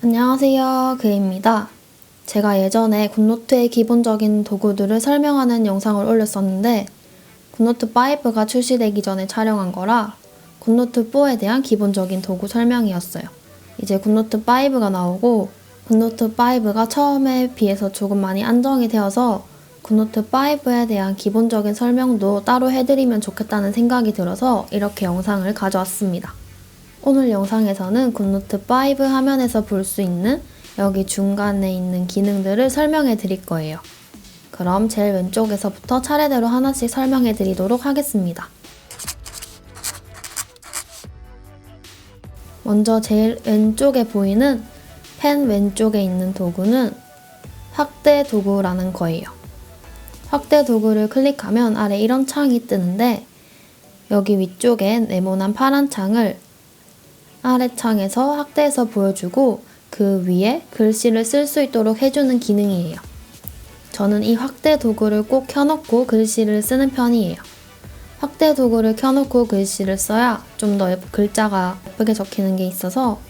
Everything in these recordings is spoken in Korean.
안녕하세요, 그입니다. 제가 예전에 굿노트의 기본적인 도구들을 설명하는 영상을 올렸었는데 굿노트 5가 출시되기 전에 촬영한 거라 굿노트 4에 대한 기본적인 도구 설명이었어요. 이제 굿노트 5가 나오고 굿노트 5가 처음에 비해서 조금 많이 안정이 되어서 굿노트 5에 대한 기본적인 설명도 따로 해드리면 좋겠다는 생각이 들어서 이렇게 영상을 가져왔습니다. 오늘 영상에서는 굿노트 5 화면에서 볼 수 있는 여기 중간에 있는 기능들을 설명해 드릴 거예요. 그럼 제일 왼쪽에서부터 차례대로 하나씩 설명해 드리도록 하겠습니다. 먼저 제일 왼쪽에 보이는 펜 왼쪽에 있는 도구는 확대 도구라는 거예요. 확대 도구를 클릭하면 아래 이런 창이 뜨는데 여기 위쪽에 네모난 파란 창을 아래 창에서 확대해서 보여주고 그 위에 글씨를 쓸 수 있도록 해주는 기능이에요. 저는 이 확대 도구를 꼭 켜놓고 글씨를 쓰는 편이에요. 확대 도구를 켜놓고 글씨를 써야 좀 더 글자가 예쁘게 적히는 게 있어서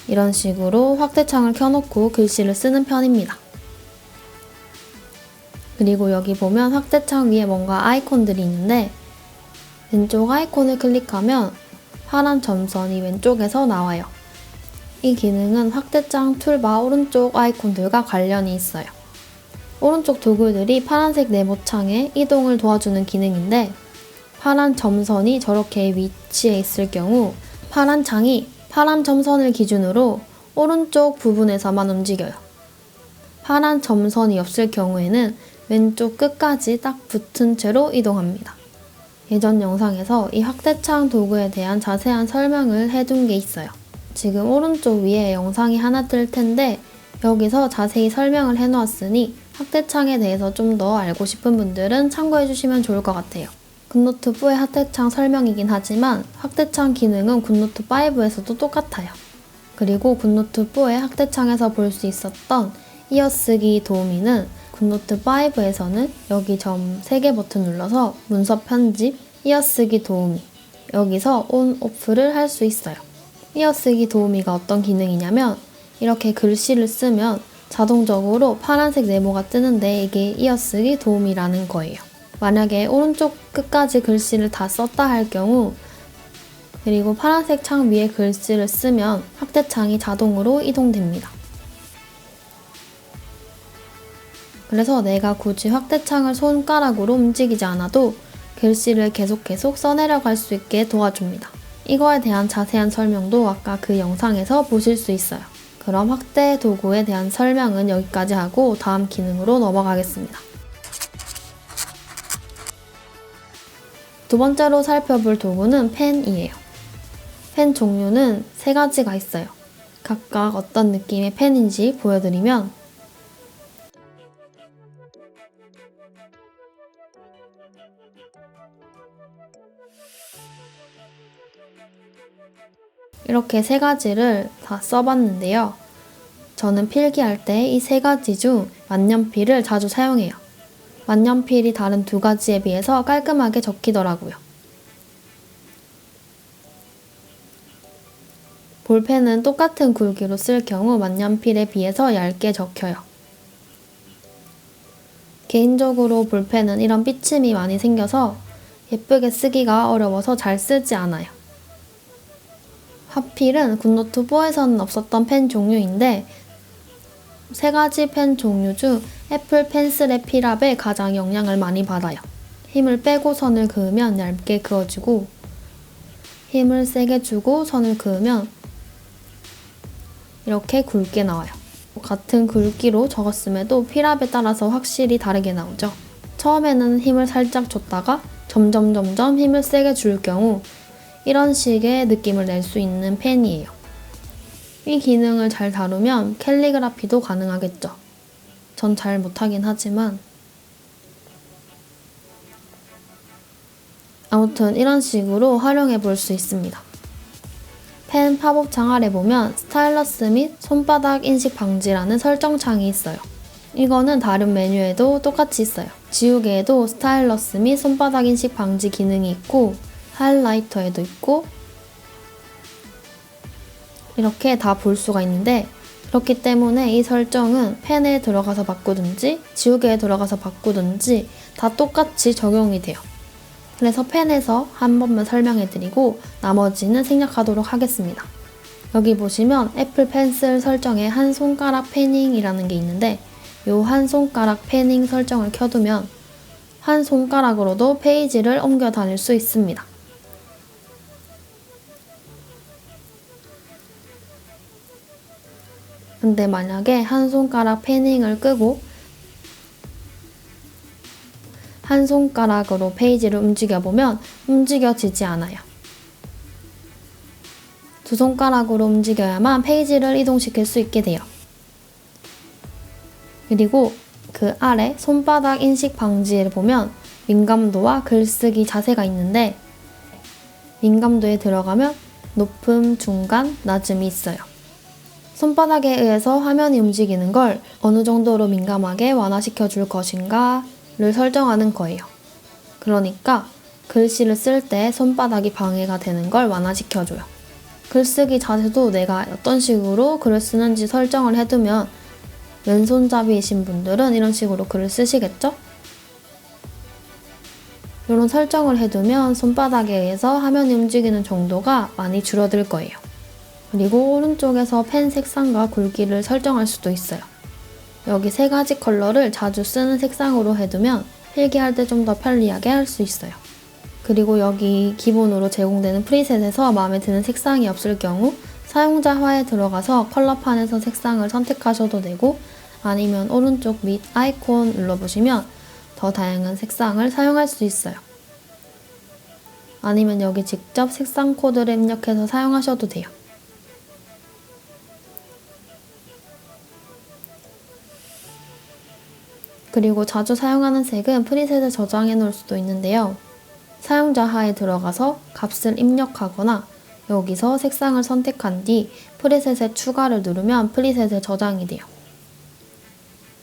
이런 식으로 확대창을 켜놓고 글씨를 쓰는 편입니다. 그리고 여기 보면 확대창 위에 뭔가 아이콘들이 있는데 왼쪽 아이콘을 클릭하면 파란 점선이 왼쪽에서 나와요. 이 기능은 확대창 툴바 오른쪽 아이콘들과 관련이 있어요. 오른쪽 도구들이 파란색 네모창의 이동을 도와주는 기능인데 파란 점선이 저렇게 위치해 있을 경우 파란 창이 파란 점선을 기준으로 오른쪽 부분에서만 움직여요. 파란 점선이 없을 경우에는 왼쪽 끝까지 딱 붙은 채로 이동합니다. 예전 영상에서 이 확대창 도구에 대한 자세한 설명을 해둔 게 있어요. 지금 오른쪽 위에 영상이 하나 뜰 텐데 여기서 자세히 설명을 해놓았으니 확대창에 대해서 좀 더 알고 싶은 분들은 참고해주시면 좋을 것 같아요. 굿노트 4의 확대창 설명이긴 하지만 확대창 기능은 굿노트 5에서도 똑같아요. 그리고 굿노트 4의 확대창에서 볼 수 있었던 이어쓰기 도우미는 굿노트 5에서는 여기 점 3개 버튼 눌러서 문서 편집, 이어쓰기 도우미 여기서 온, 오프를 할 수 있어요. 이어쓰기 도우미가 어떤 기능이냐면 이렇게 글씨를 쓰면 자동적으로 파란색 네모가 뜨는데 이게 이어쓰기 도우미라는 거예요. 만약에 오른쪽 끝까지 글씨를 다 썼다 할 경우 그리고 파란색 창 위에 글씨를 쓰면 확대창이 자동으로 이동됩니다. 그래서 내가 굳이 확대창을 손가락으로 움직이지 않아도 글씨를 계속 써내려갈 수 있게 도와줍니다. 이거에 대한 자세한 설명도 아까 그 영상에서 보실 수 있어요. 그럼 확대 도구에 대한 설명은 여기까지 하고 다음 기능으로 넘어가겠습니다. 두 번째로 살펴볼 도구는 펜이에요. 펜 종류는 3가지가 있어요. 각각 어떤 느낌의 펜인지 보여드리면 이렇게 3가지를 다 써봤는데요. 저는 필기할 때 이 3가지 중 만년필을 자주 사용해요. 만년필이 다른 2가지에 비해서 깔끔하게 적히더라고요. 볼펜은 똑같은 굵기로 쓸 경우 만년필에 비해서 얇게 적혀요. 개인적으로 볼펜은 이런 삐침이 많이 생겨서 예쁘게 쓰기가 어려워서 잘 쓰지 않아요. 하필은 굿노트 4에서는 없었던 펜 종류인데 3가지 펜 종류 중 애플 펜슬의 필압에 가장 영향을 많이 받아요. 힘을 빼고 선을 그으면 얇게 그어지고 힘을 세게 주고 선을 그으면 이렇게 굵게 나와요. 같은 굵기로 적었음에도 필압에 따라서 확실히 다르게 나오죠. 처음에는 힘을 살짝 줬다가 점점 힘을 세게 줄 경우 이런 식의 느낌을 낼 수 있는 펜이에요. 이 기능을 잘 다루면 캘리그라피도 가능하겠죠. 전 잘 못하긴 하지만 아무튼 이런 식으로 활용해 볼 수 있습니다. 펜 팝업창 아래 보면 스타일러스 및 손바닥 인식 방지라는 설정창이 있어요. 이거는 다른 메뉴에도 똑같이 있어요. 지우개에도 스타일러스 및 손바닥 인식 방지 기능이 있고 하이라이터에도 있고 이렇게 다 볼 수가 있는데 그렇기 때문에 이 설정은 펜에 들어가서 바꾸든지 지우개에 들어가서 바꾸든지 다 똑같이 적용이 돼요. 그래서 펜에서 한 번만 설명해드리고 나머지는 생략하도록 하겠습니다. 여기 보시면 애플 펜슬 설정에 한 손가락 패닝이라는 게 있는데 이 한 손가락 패닝 설정을 켜두면 한 손가락으로도 페이지를 옮겨 다닐 수 있습니다. 근데 만약에 한 손가락 패닝을 끄고 한 손가락으로 페이지를 움직여보면 움직여지지 않아요. 두 손가락으로 움직여야만 페이지를 이동시킬 수 있게 돼요. 그리고 그 아래 손바닥 인식 방지를 보면 민감도와 글쓰기 자세가 있는데 민감도에 들어가면 높음, 중간, 낮음이 있어요. 손바닥에 의해서 화면이 움직이는 걸 어느 정도로 민감하게 완화시켜 줄 것인가를 설정하는 거예요. 그러니까 글씨를 쓸 때 손바닥이 방해가 되는 걸 완화시켜줘요. 글쓰기 자세도 내가 어떤 식으로 글을 쓰는지 설정을 해두면 왼손잡이이신 분들은 이런 식으로 글을 쓰시겠죠? 이런 설정을 해두면 손바닥에 의해서 화면이 움직이는 정도가 많이 줄어들 거예요. 그리고 오른쪽에서 펜 색상과 굵기를 설정할 수도 있어요. 여기 세 가지 컬러를 자주 쓰는 색상으로 해두면 필기할 때 좀 더 편리하게 할 수 있어요. 그리고 여기 기본으로 제공되는 프리셋에서 마음에 드는 색상이 없을 경우 사용자화에 들어가서 컬러판에서 색상을 선택하셔도 되고 아니면 오른쪽 밑 아이콘 눌러보시면 더 다양한 색상을 사용할 수 있어요. 아니면 여기 직접 색상 코드를 입력해서 사용하셔도 돼요. 그리고 자주 사용하는 색은 프리셋에 저장해 놓을 수도 있는데요. 사용자 하에 들어가서 값을 입력하거나 여기서 색상을 선택한 뒤 프리셋에 추가를 누르면 프리셋에 저장이 돼요.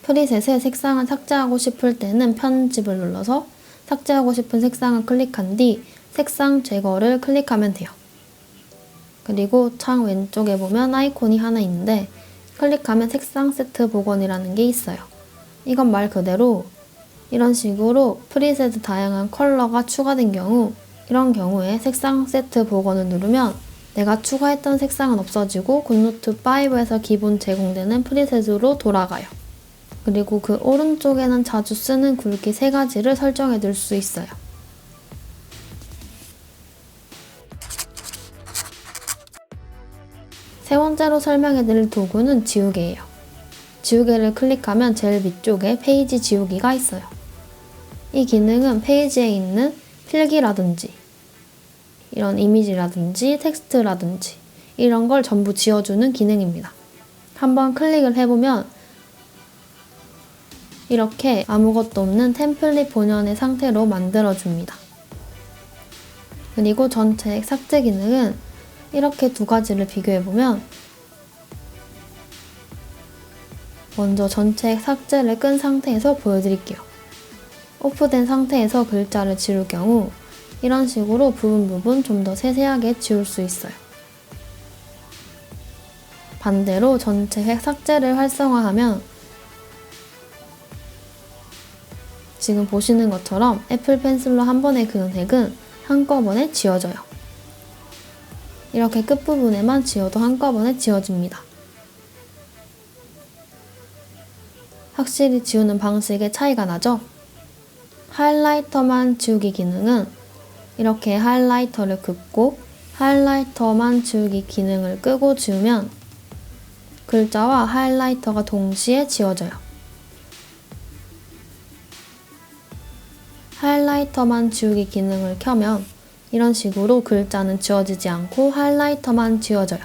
프리셋에 색상을 삭제하고 싶을 때는 편집을 눌러서 삭제하고 싶은 색상을 클릭한 뒤 색상 제거를 클릭하면 돼요. 그리고 창 왼쪽에 보면 아이콘이 하나 있는데 클릭하면 색상 세트 복원이라는 게 있어요. 이건 말 그대로 이런 식으로 프리셋 다양한 컬러가 추가된 경우 이런 경우에 색상 세트 복원을 누르면 내가 추가했던 색상은 없어지고 굿노트 5에서 기본 제공되는 프리셋으로 돌아가요. 그리고 그 오른쪽에는 자주 쓰는 굵기 3가지를 설정해 둘 수 있어요. 세 번째로 설명해 드릴 도구는 지우개예요. 지우개를 클릭하면 제일 위쪽에 페이지 지우기가 있어요. 이 기능은 페이지에 있는 필기라든지 이런 이미지라든지 텍스트라든지 이런 걸 전부 지워주는 기능입니다. 한번 클릭을 해보면 이렇게 아무것도 없는 템플릿 본연의 상태로 만들어줍니다. 그리고 전체 삭제 기능은 이렇게 두 가지를 비교해보면 먼저 전체 삭제를 끈 상태에서 보여드릴게요. 오프된 상태에서 글자를 지울 경우 이런 식으로 부분 좀 더 세세하게 지울 수 있어요. 반대로 전체 획 삭제를 활성화하면 지금 보시는 것처럼 애플 펜슬로 한 번에 그은 획은 한꺼번에 지워져요. 이렇게 끝부분에만 지워도 한꺼번에 지워집니다. 확실히 지우는 방식에 차이가 나죠? 하이라이터만 지우기 기능은 이렇게 하이라이터를 긋고 하이라이터만 지우기 기능을 끄고 지우면 글자와 하이라이터가 동시에 지워져요. 하이라이터만 지우기 기능을 켜면 이런 식으로 글자는 지워지지 않고 하이라이터만 지워져요.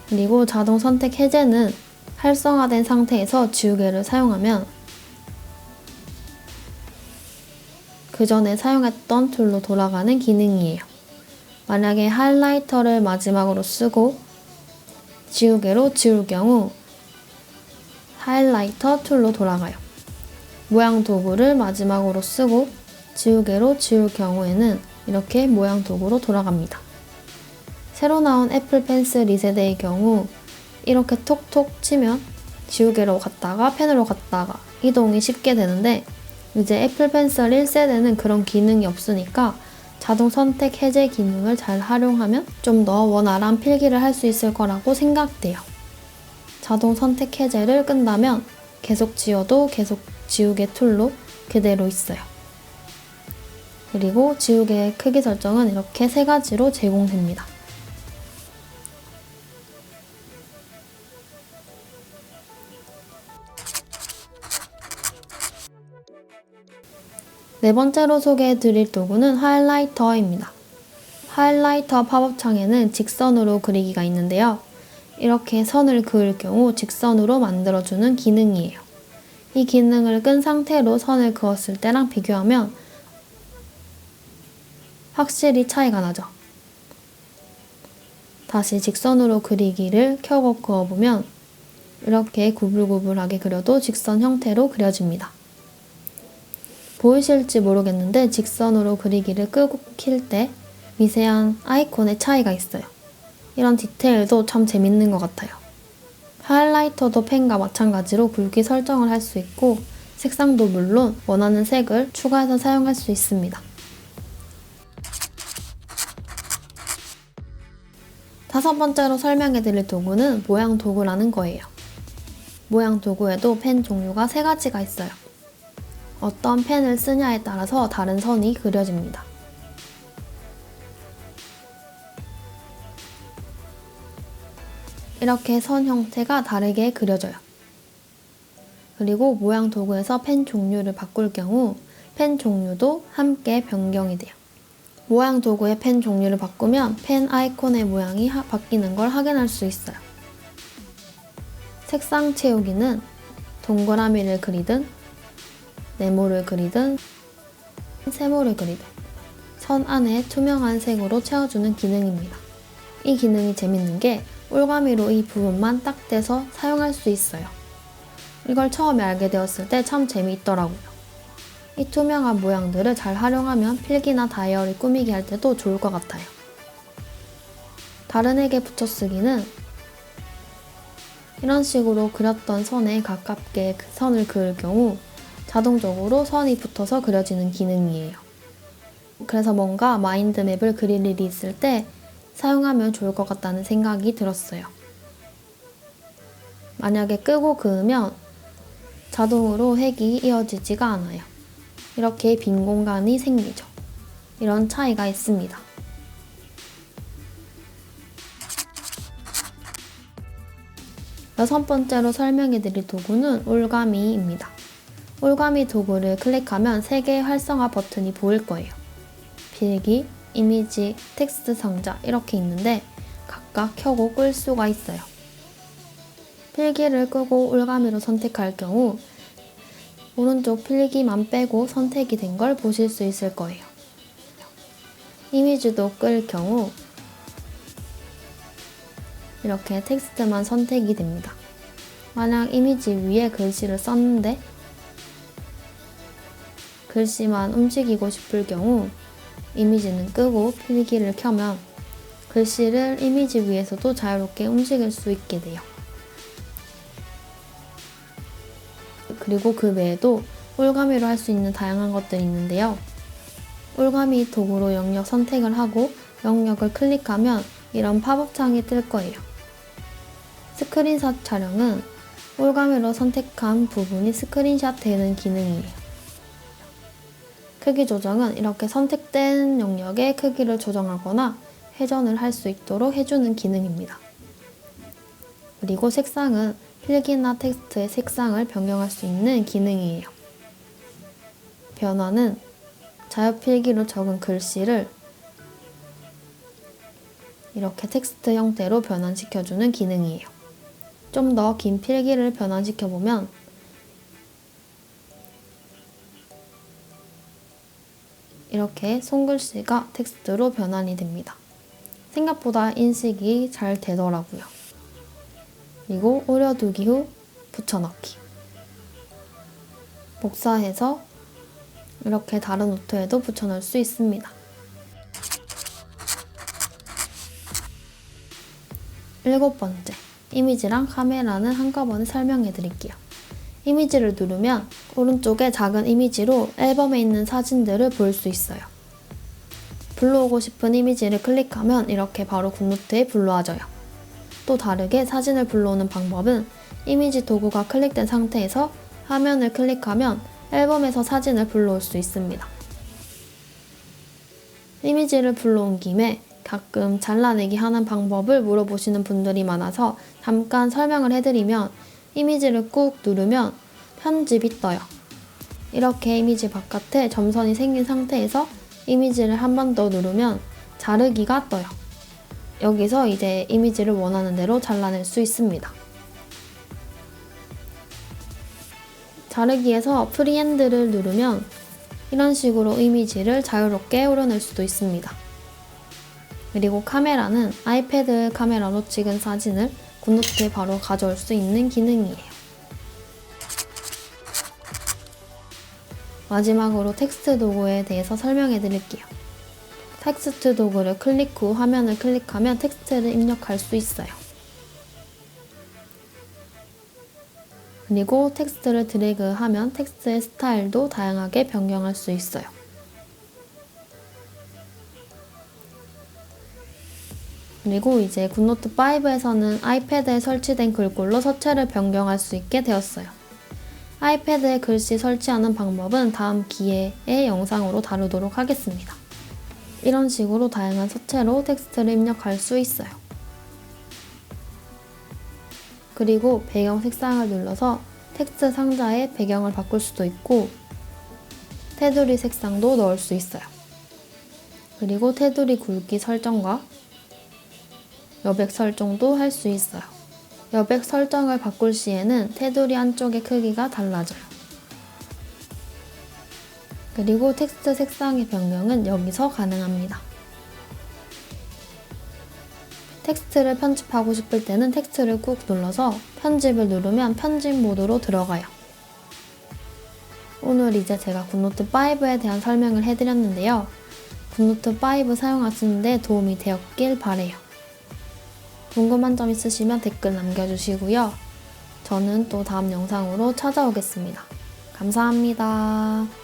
그리고 자동 선택 해제는 활성화된 상태에서 지우개를 사용하면 그 전에 사용했던 툴로 돌아가는 기능이에요. 만약에 하이라이터를 마지막으로 쓰고 지우개로 지울 경우 하이라이터 툴로 돌아가요. 모양 도구를 마지막으로 쓰고 지우개로 지울 경우에는 이렇게 모양 도구로 돌아갑니다. 새로 나온 애플 펜슬 2세대의 경우 이렇게 톡톡 치면 지우개로 갔다가 펜으로 갔다가 이동이 쉽게 되는데 이제 애플 펜슬 1세대는 그런 기능이 없으니까 자동 선택 해제 기능을 잘 활용하면 좀 더 원활한 필기를 할 수 있을 거라고 생각돼요. 자동 선택 해제를 끈다면 계속 지워도 계속 지우개 툴로 그대로 있어요. 그리고 지우개 크기 설정은 이렇게 3가지로 제공됩니다. 네 번째로 소개해드릴 도구는 하이라이터입니다. 하이라이터 팝업 창에는 직선으로 그리기가 있는데요. 이렇게 선을 그을 경우 직선으로 만들어주는 기능이에요. 이 기능을 끈 상태로 선을 그었을 때랑 비교하면 확실히 차이가 나죠. 다시 직선으로 그리기를 켜고 그어보면 이렇게 구불구불하게 그려도 직선 형태로 그려집니다. 보이실지 모르겠는데 직선으로 그리기를 끄고 킬 때 미세한 아이콘의 차이가 있어요. 이런 디테일도 참 재밌는 것 같아요. 하이라이터도 펜과 마찬가지로 굵기 설정을 할 수 있고 색상도 물론 원하는 색을 추가해서 사용할 수 있습니다. 다섯 번째로 설명해드릴 도구는 모양 도구라는 거예요. 모양 도구에도 펜 종류가 3가지가 있어요. 어떤 펜을 쓰냐에 따라서 다른 선이 그려집니다. 이렇게 선 형태가 다르게 그려져요. 그리고 모양 도구에서 펜 종류를 바꿀 경우 펜 종류도 함께 변경이 돼요. 모양 도구의 펜 종류를 바꾸면 펜 아이콘의 모양이 바뀌는 걸 확인할 수 있어요. 색상 채우기는 동그라미를 그리든 네모를 그리든 세모를 그리든 선 안에 투명한 색으로 채워주는 기능입니다. 이 기능이 재밌는 게 올가미로 이 부분만 딱 떼서 사용할 수 있어요. 이걸 처음에 알게 되었을 때 참 재미있더라고요. 이 투명한 모양들을 잘 활용하면 필기나 다이어리 꾸미기 할 때도 좋을 것 같아요. 다른 액에 붙여쓰기는 이런 식으로 그렸던 선에 가깝게 선을 그을 경우 자동적으로 선이 붙어서 그려지는 기능이에요. 그래서 뭔가 마인드맵을 그릴 일이 있을 때 사용하면 좋을 것 같다는 생각이 들었어요. 만약에 끄고 그으면 자동으로 색이 이어지지가 않아요. 이렇게 빈 공간이 생기죠. 이런 차이가 있습니다. 여섯 번째로 설명해드릴 도구는 올가미입니다. 올가미 도구를 클릭하면 3개의 활성화 버튼이 보일 거예요. 필기, 이미지, 텍스트 상자 이렇게 있는데 각각 켜고 끌 수가 있어요. 필기를 끄고 올가미로 선택할 경우 오른쪽 필기만 빼고 선택이 된 걸 보실 수 있을 거예요. 이미지도 끌 경우 이렇게 텍스트만 선택이 됩니다. 만약 이미지 위에 글씨를 썼는데 글씨만 움직이고 싶을 경우 이미지는 끄고 필기를 켜면 글씨를 이미지 위에서도 자유롭게 움직일 수 있게 돼요. 그리고 그 외에도 올가미로 할 수 있는 다양한 것들이 있는데요. 올가미 도구로 영역 선택을 하고 영역을 클릭하면 이런 팝업 창이 뜰 거예요. 스크린샷 촬영은 올가미로 선택한 부분이 스크린샷 되는 기능이에요. 크기 조정은 이렇게 선택된 영역의 크기를 조정하거나 회전을 할 수 있도록 해주는 기능입니다. 그리고 색상은 필기나 텍스트의 색상을 변경할 수 있는 기능이에요. 변화는 자유필기로 적은 글씨를 이렇게 텍스트 형태로 변환시켜주는 기능이에요. 좀 더 긴 필기를 변환시켜보면 이렇게 손글씨가 텍스트로 변환이 됩니다. 생각보다 인식이 잘 되더라고요. 그리고 오려두기 후 붙여넣기. 복사해서 이렇게 다른 노트에도 붙여넣을 수 있습니다. 일곱 번째, 이미지랑 카메라는 한꺼번에 설명해 드릴게요. 이미지를 누르면 오른쪽에 작은 이미지로 앨범에 있는 사진들을 볼 수 있어요. 불러오고 싶은 이미지를 클릭하면 이렇게 바로 굿노트에 불러와져요. 또 다르게 사진을 불러오는 방법은 이미지 도구가 클릭된 상태에서 화면을 클릭하면 앨범에서 사진을 불러올 수 있습니다. 이미지를 불러온 김에 가끔 잘라내기 하는 방법을 물어보시는 분들이 많아서 잠깐 설명을 해드리면 이미지를 꾹 누르면 편집이 떠요. 이렇게 이미지 바깥에 점선이 생긴 상태에서 이미지를 한 번 더 누르면 자르기가 떠요. 여기서 이제 이미지를 원하는 대로 잘라낼 수 있습니다. 자르기에서 프리핸드를 누르면 이런 식으로 이미지를 자유롭게 오려낼 수도 있습니다. 그리고 카메라는 아이패드 카메라로 찍은 사진을 굿노트에 바로 가져올 수 있는 기능이에요. 마지막으로 텍스트 도구에 대해서 설명해 드릴게요. 텍스트 도구를 클릭 후 화면을 클릭하면 텍스트를 입력할 수 있어요. 그리고 텍스트를 드래그하면 텍스트의 스타일도 다양하게 변경할 수 있어요. 그리고 이제 굿노트 5에서는 아이패드에 설치된 글꼴로 서체를 변경할 수 있게 되었어요. 아이패드에 글씨 설치하는 방법은 다음 기회의 영상으로 다루도록 하겠습니다. 이런 식으로 다양한 서체로 텍스트를 입력할 수 있어요. 그리고 배경 색상을 눌러서 텍스트 상자의 배경을 바꿀 수도 있고 테두리 색상도 넣을 수 있어요. 그리고 테두리 굵기 설정과 여백 설정도 할 수 있어요. 여백 설정을 바꿀 시에는 테두리 안쪽의 크기가 달라져요. 그리고 텍스트 색상의 변경은 여기서 가능합니다. 텍스트를 편집하고 싶을 때는 텍스트를 꾹 눌러서 편집을 누르면 편집 모드로 들어가요. 오늘 이제 제가 굿노트 5에 대한 설명을 해드렸는데요. 굿노트 5 사용하시는데 도움이 되었길 바래요. 궁금한 점 있으시면 댓글 남겨주시고요. 저는 또 다음 영상으로 찾아오겠습니다. 감사합니다.